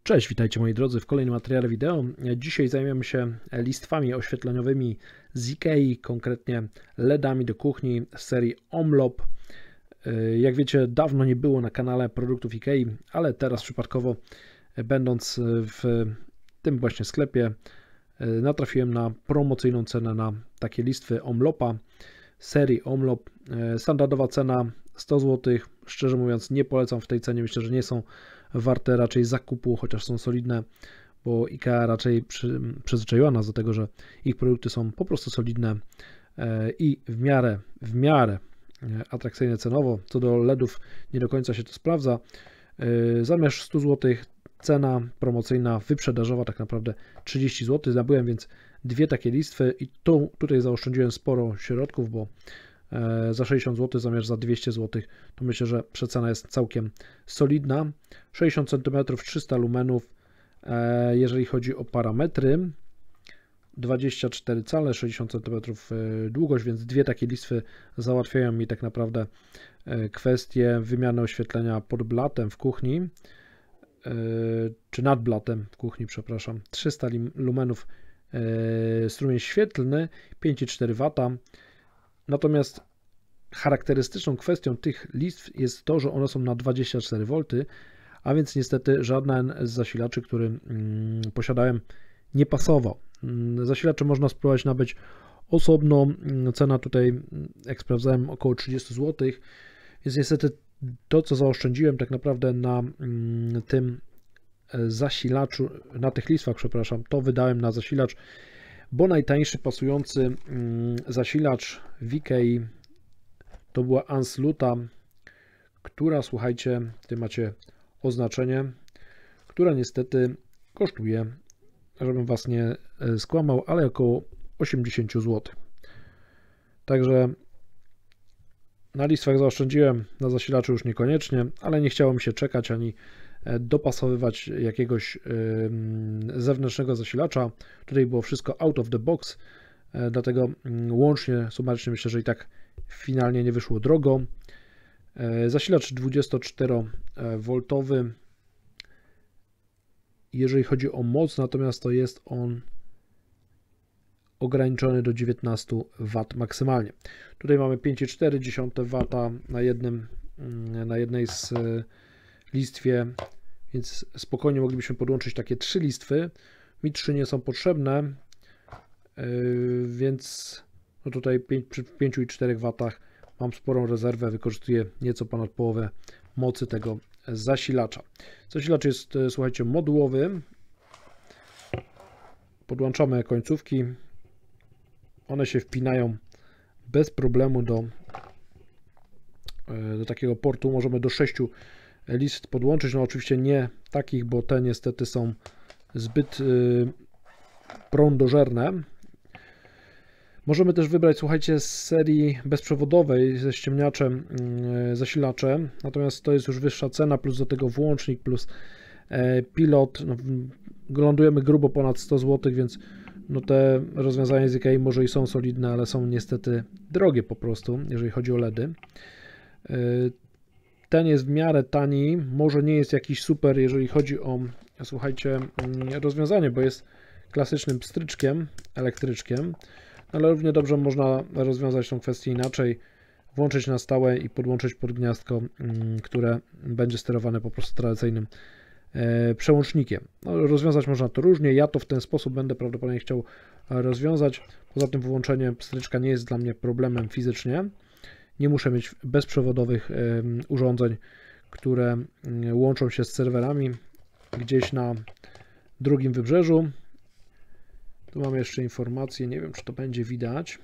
Cześć, witajcie moi drodzy w kolejnym materiale wideo. Dzisiaj zajmiemy się listwami oświetleniowymi z IKEA, konkretnie LEDami do kuchni z serii Omlop. Jak wiecie, dawno nie było na kanale produktów IKEA, ale teraz przypadkowo, będąc w tym właśnie sklepie, natrafiłem na promocyjną cenę na takie listwy Omlopa serii Omlop. Standardowa cena 100 zł. Szczerze mówiąc, nie polecam w tej cenie. Myślę, że nie są warte raczej zakupu, chociaż są solidne, bo IKEA raczej przyzwyczaiła nas do tego, że ich produkty są po prostu solidne i w miarę atrakcyjne cenowo. Co do LEDów nie do końca się to sprawdza. Zamiast 100 zł cena promocyjna, wyprzedażowa tak naprawdę 30 zł. Nabyłem więc dwie takie listwy i tutaj zaoszczędziłem sporo środków, bo za 60 zł zamiast za 200 zł, to myślę, że przecena jest całkiem solidna. 60 cm, 300 lumenów, jeżeli chodzi o parametry, 24 cale, 60 cm długość, więc dwie takie listwy załatwiają mi tak naprawdę kwestię wymiany oświetlenia pod blatem w kuchni, czy nad blatem w kuchni, przepraszam. 300 lumenów strumień świetlny, 5,4 W. Natomiast charakterystyczną kwestią tych listw jest to, że one są na 24 V, a więc niestety żaden z zasilaczy, który posiadałem, nie pasował. Zasilacze można spróbować nabyć osobno. Cena tutaj, jak sprawdzałem, około 30 zł, więc niestety to, co zaoszczędziłem tak naprawdę na tym zasilaczu, na tych listwach, przepraszam, to wydałem na zasilacz, bo najtańszy pasujący zasilacz w IKEA to była Ansluta, która, słuchajcie, tutaj macie oznaczenie, która niestety kosztuje, żebym Was nie skłamał, ale około 80 zł. Także na listwach zaoszczędziłem, na zasilaczu już niekoniecznie, ale nie chciało mi się czekać ani dopasowywać jakiegoś zewnętrznego zasilacza. Tutaj było wszystko out of the box, dlatego łącznie, sumarycznie myślę, że i tak finalnie nie wyszło drogo. Zasilacz 24V, jeżeli chodzi o moc, natomiast to jest on ograniczony do 19 W maksymalnie. Tutaj mamy 5,4 W na jednej z listwie, więc spokojnie moglibyśmy podłączyć takie 3 listwy. Mi 3 nie są potrzebne, więc no tutaj przy 5,4 W mam sporą rezerwę, wykorzystuję nieco ponad połowę mocy tego zasilacza. Zasilacz jest, słuchajcie, modułowy. Podłączamy końcówki. One się wpinają bez problemu do takiego portu. Możemy do 6 list podłączyć. No oczywiście nie takich, bo te niestety są zbyt prądożerne. Możemy też wybrać, słuchajcie, z serii bezprzewodowej ze ściemniaczem zasilacze, natomiast to jest już wyższa cena, plus do tego włącznik, plus pilot. No, lądujemy grubo ponad 100 zł, więc no te rozwiązania z IKEA może i są solidne, ale są niestety drogie po prostu, jeżeli chodzi o LEDy. Ten jest w miarę tani, może nie jest jakiś super, jeżeli chodzi o, słuchajcie, rozwiązanie, bo jest klasycznym pstryczkiem, elektryczkiem, ale równie dobrze można rozwiązać tą kwestię inaczej, włączyć na stałe i podłączyć pod gniazdko, które będzie sterowane po prostu tradycyjnym przełącznikiem. No, rozwiązać można to różnie, ja to w ten sposób będę prawdopodobnie chciał rozwiązać. Poza tym włączenie pstryczka nie jest dla mnie problemem fizycznie. Nie muszę mieć bezprzewodowych urządzeń, które łączą się z serwerami gdzieś na drugim wybrzeżu. Tu mamy jeszcze informację, nie wiem, czy to będzie widać.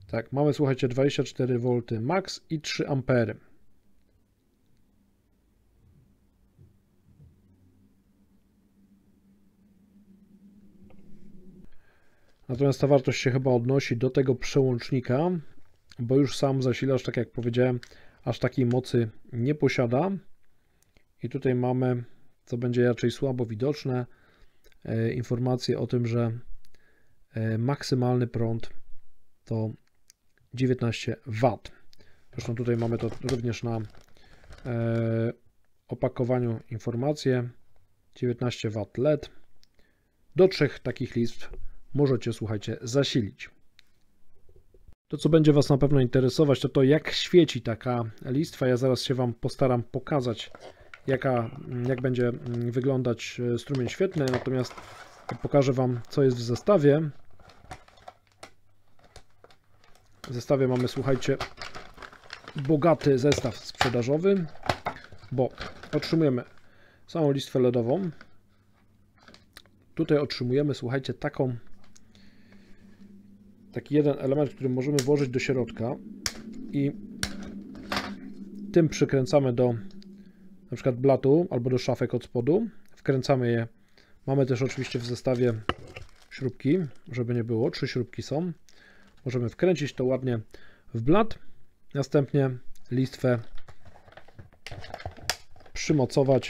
Tak, mamy, słuchajcie, 24V max i 3 A. Natomiast ta wartość się chyba odnosi do tego przełącznika, bo już sam zasilacz, tak jak powiedziałem, aż takiej mocy nie posiada. I tutaj mamy, co będzie raczej słabo widoczne, informację o tym, że maksymalny prąd to 19 W. Zresztą tutaj mamy to również na opakowaniu informacje 19 W LED. Do 3 takich listw możecie, słuchajcie, zasilić. To, co będzie Was na pewno interesować, to jak świeci taka listwa. Ja zaraz się Wam postaram pokazać, jak będzie wyglądać strumień świetlny, natomiast pokażę Wam, co jest w zestawie. W zestawie mamy, słuchajcie, bogaty zestaw sprzedażowy, bo otrzymujemy samą listwę LEDową. Tutaj otrzymujemy, słuchajcie, taki jeden element, który możemy włożyć do środka i tym przykręcamy do na przykład blatu albo do szafek od spodu. Wkręcamy je. Mamy też oczywiście w zestawie śrubki, żeby nie było. 3 śrubki są. Możemy wkręcić to ładnie w blat. Następnie listwę przymocować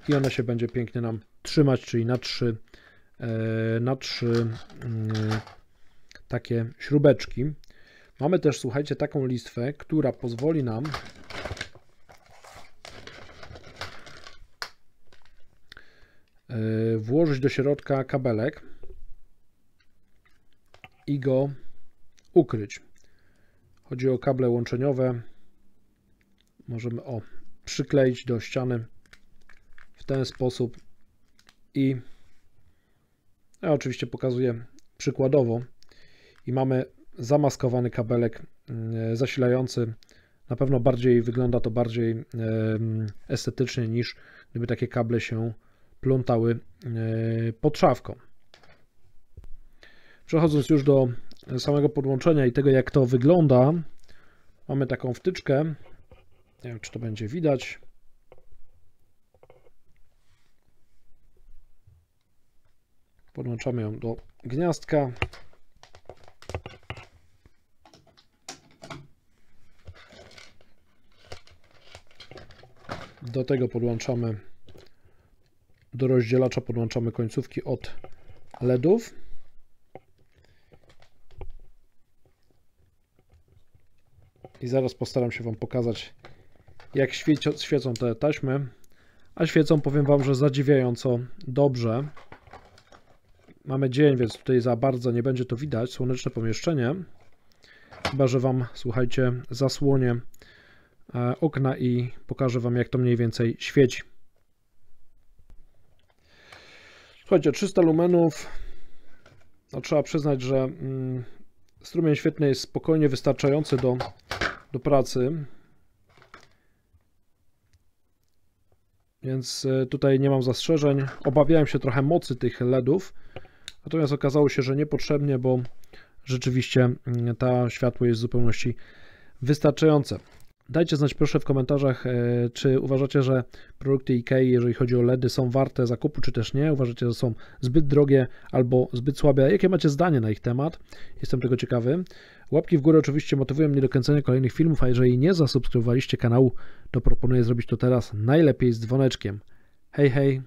i ona się będzie pięknie nam trzymać, czyli na trzy takie śrubeczki. Mamy też, słuchajcie, taką listwę, która pozwoli nam włożyć do środka kabelek i go ukryć. Chodzi o kable łączeniowe. Możemy przykleić do ściany w ten sposób i ja oczywiście pokazuję przykładowo i mamy zamaskowany kabelek zasilający. Na pewno wygląda to bardziej estetycznie niż gdyby takie kable się plątały pod szafką. Przechodząc już do samego podłączenia i tego, jak to wygląda, mamy taką wtyczkę. Nie wiem, czy to będzie widać. Podłączamy ją do gniazdka. Do tego podłączamy, do rozdzielacza podłączamy końcówki od LEDów. I zaraz postaram się Wam pokazać, jak świecą te taśmy. A świecą, powiem Wam, że zadziwiająco dobrze. Mamy dzień, więc tutaj za bardzo nie będzie to widać. Słoneczne pomieszczenie. Chyba że Wam, słuchajcie, zasłonię okna i pokażę Wam, jak to mniej więcej świeci. Słuchajcie, 300 lumenów. No, trzeba przyznać, że strumień świetlny jest spokojnie wystarczający do pracy. Więc tutaj nie mam zastrzeżeń. Obawiałem się trochę mocy tych LEDów. Natomiast okazało się, że niepotrzebnie, bo rzeczywiście to światło jest w zupełności wystarczające. Dajcie znać proszę w komentarzach, czy uważacie, że produkty IKEA, jeżeli chodzi o LEDy, są warte zakupu, czy też nie. Uważacie, że są zbyt drogie albo zbyt słabe. Jakie macie zdanie na ich temat? Jestem tego ciekawy. Łapki w górę oczywiście motywują mnie do kręcenia kolejnych filmów, a jeżeli nie zasubskrybowaliście kanału, to proponuję zrobić to teraz, najlepiej z dzwoneczkiem. Hej, hej!